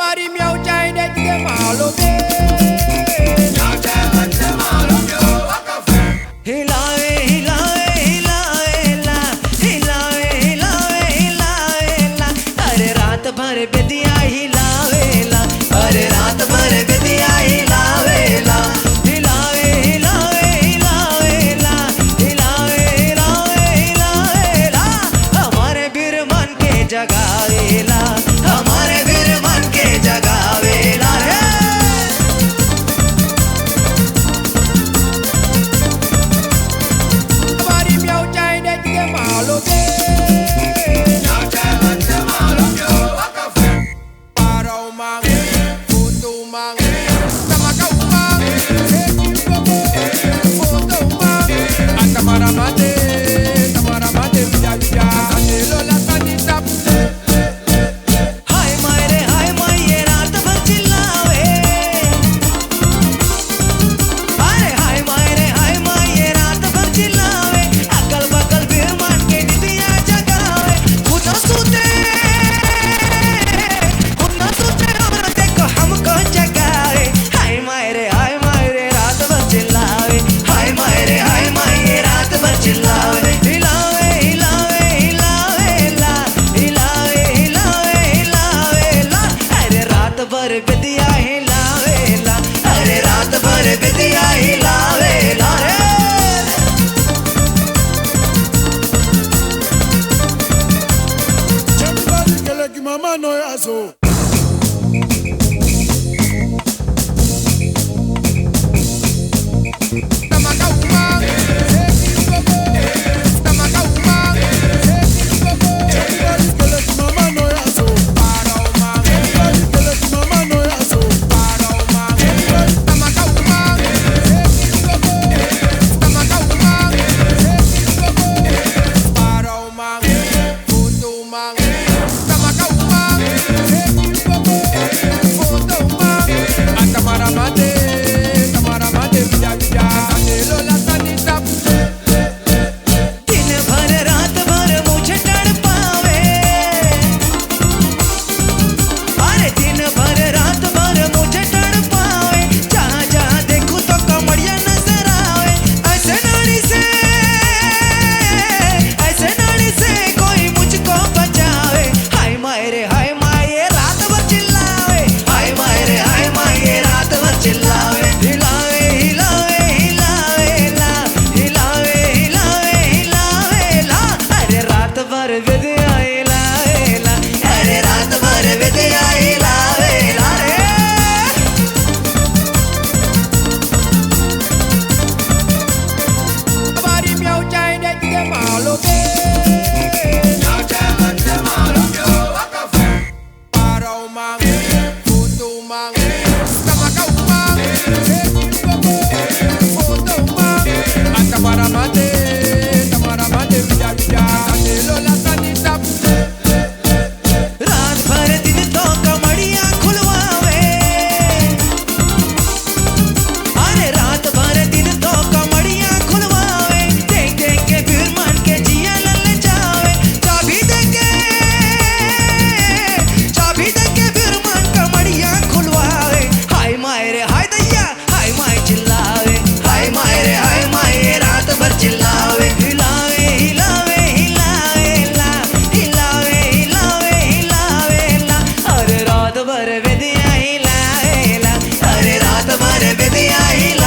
Bari miau chai de te malo be. Miau chai de malo be wakafe. हिलावे हिलावे हिलावे ला हिलावे हिलावे हिलावे ला अरे रात भर बिदिया हिलावे ला अरे रात भर बिदिया हिलावे ला हिलावे हिलावे हिलावे ला हिलावे हिलावे हिलावे ला हमारे बीर मन के जगावे ला हमारे बीर मन के जगावे ला Bari miau chai de te malo be. Miau chai de malo be wakafe. Parau mang, futu mang, tamakau mang, futu mang, atamaramate, tamaramate vija vija, atelo la sanita. हाय मायरे ये रात भर चिल्लावे अरे हाय मायरे ये रात भर चिल्लावे अकल बकल फिर मान के निदिया जगावे खुद न सूते और देखो हमको जगावे हाय मायरे रात भर चिल्लावे हाय मायरे ये रात भर चिल्लावे हिलावे हिलावे हिलावे ला हिलावे हिलावे हिलावे ला अरे रात भर बिदिया हिलावे ला अरे रात भर बिदिया हिलावे ला रे Everybody kele ki mama no yaso. Tamakau mang, tamakau mang, Everybody kele ki mama no yaso. parau mang, Everybody kele ki mama no yaso. parau mang, tamakau mang, tamakau mang, parau mang, futu mang, tamakau mang, futu mang, atamaramate, tamaramate vija vija, atelo la sanita. दिन भर रात भर मुझे तड़पावे अरे दिन भर रात भर मुझे तड़पावे जहाँ जहाँ देखूं तो कमरिया नजर आवे ऐसे नाड़ी से कोई मुझको बचावे हाय मायरे ये रात भर चिल्लावे हाय मायरे ये रात भर चिल्लावे हिलावे हिलावे हिलावे ला हिलावे हिलावे हिलावे ला अरे रात भर बिदिया हिलावे ला अरे रात भर बिदिया हिलावे ला रे Bari miau chai de te malo be. Miau chai de malo be wakafe. Parau mang, futu mang, tamakau mang, futu mang, atamaramate, tamaramate vija vija, atelo la sanita. रात भर दिन तो कमड़िया खुलवावे अरे रात भर दिन तो कमड़िया खुलवावे देख देख के फिर मान के जिया लल जावे चाबी दे के फिर मान कमड़िया खुलवावे हाय मायरे हाय दैया हाय माय चिल्लावे हाय मायरे ये रात भर चिल्लावे हिलावे हिलावे हिलावे ला हिलावे हिलावे हिलावे ला अरे रात भर बिदिया हिलावे ला अरे रात भर बिदिया हिलावे